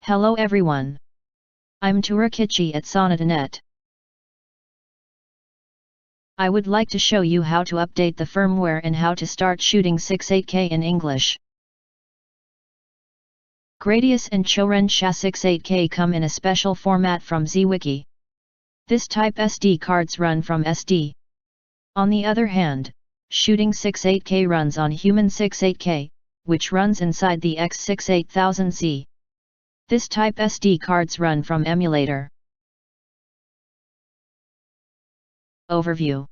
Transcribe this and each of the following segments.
Hello everyone. I'm Turakichi at Sonotanet. I would like to show you how to update the firmware and how to start SHOOTING68k in English. Gradius and Choren SHA68k come in a special format from ZWiki. This type SD cards run from SD. On the other hand, SHOOTING68k runs on Human 68k, which runs inside the X68000 Z. This type SD cards run from emulator. Overview.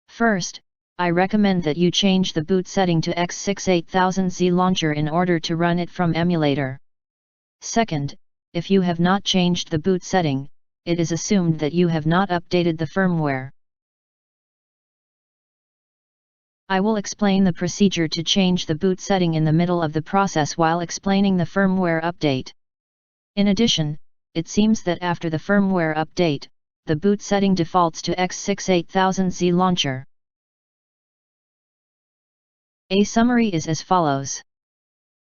First, I recommend that you change the boot setting to X68000 Z launcher in order to run it from emulator. Second, if you have not changed the boot setting, it is assumed that you have not updated the firmware. I will explain the procedure to change the boot setting in the middle of the process while explaining the firmware update. In addition, it seems that after the firmware update, the boot setting defaults to X68000 Z launcher. A summary is as follows.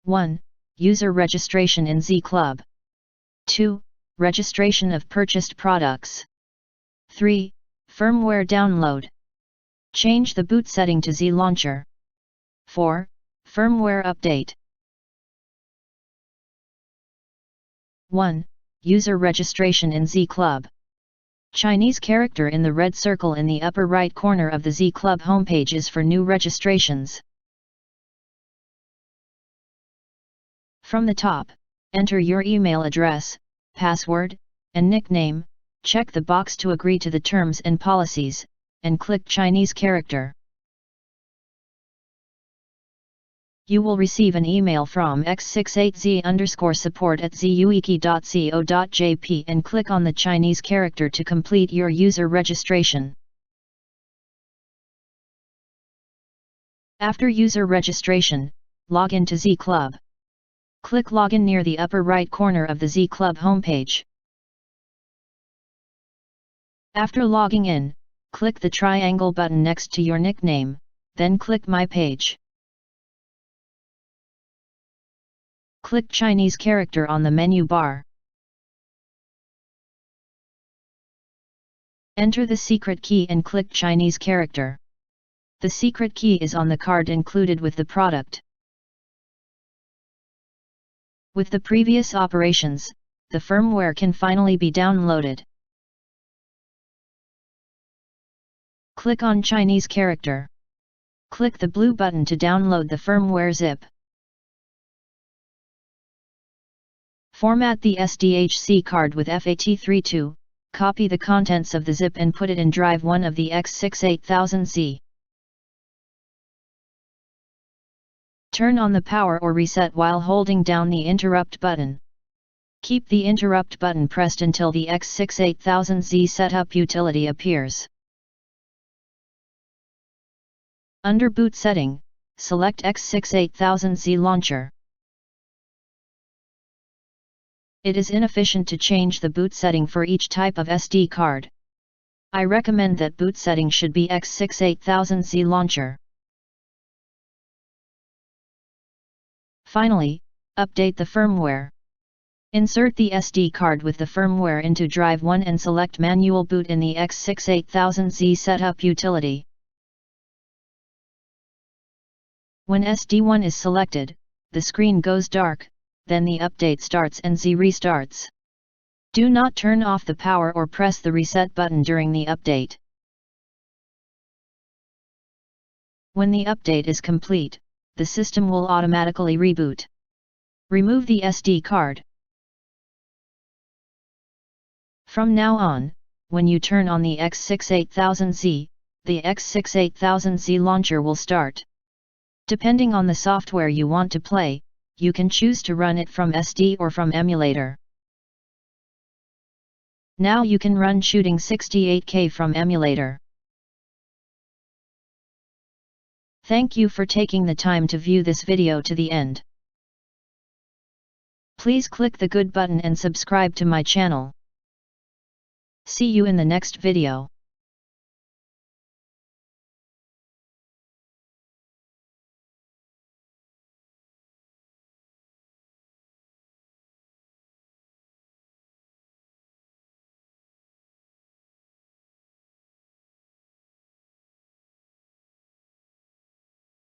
1. User registration in Z Club. 2. Registration of purchased products. 3. Firmware download. Change the boot setting to Z launcher. 4. Firmware update. 1. User registration in Z Club. Chinese character in the red circle in the upper right corner of the Z Club homepage is for new registrations. From the top, enter your email address, password, and nickname, check the box to agree to the terms and policies, and click Chinese character. You will receive an email from x68z_support@zuiki.co.jp and click on the Chinese character to complete your user registration. After user registration, log in to Z Club. Click Login near the upper right corner of the Z Club homepage. After logging in, click the triangle button next to your nickname, then click My Page. Click Chinese character on the menu bar. Enter the secret key and click Chinese character. The secret key is on the card included with the product. With the previous operations, the firmware can finally be downloaded. Click on Chinese character. Click the blue button to download the firmware zip. Format the SDHC card with FAT32, copy the contents of the zip and put it in drive 1 of the X68000 Z. Turn on the power or reset while holding down the interrupt button. Keep the interrupt button pressed until the X68000 Z setup utility appears. Under boot setting, select X68000 Z launcher. It is inefficient to change the boot setting for each type of SD card. I recommend that boot setting should be X68000 Z launcher. Finally, update the firmware. Insert the SD card with the firmware into drive 1 and select manual boot in the X68000 Z setup utility. When SD1 is selected, the screen goes dark, then the update starts and Z restarts. Do not turn off the power or press the reset button during the update. When the update is complete, the system will automatically reboot. Remove the SD card. From now on, when you turn on the X68000 Z, the X68000 Z launcher will start. Depending on the software you want to play, you can choose to run it from SD or from emulator. Now you can run SHOOTING68k from emulator. Thank you for taking the time to view this video to the end. Please click the good button and subscribe to my channel. See you in the next video.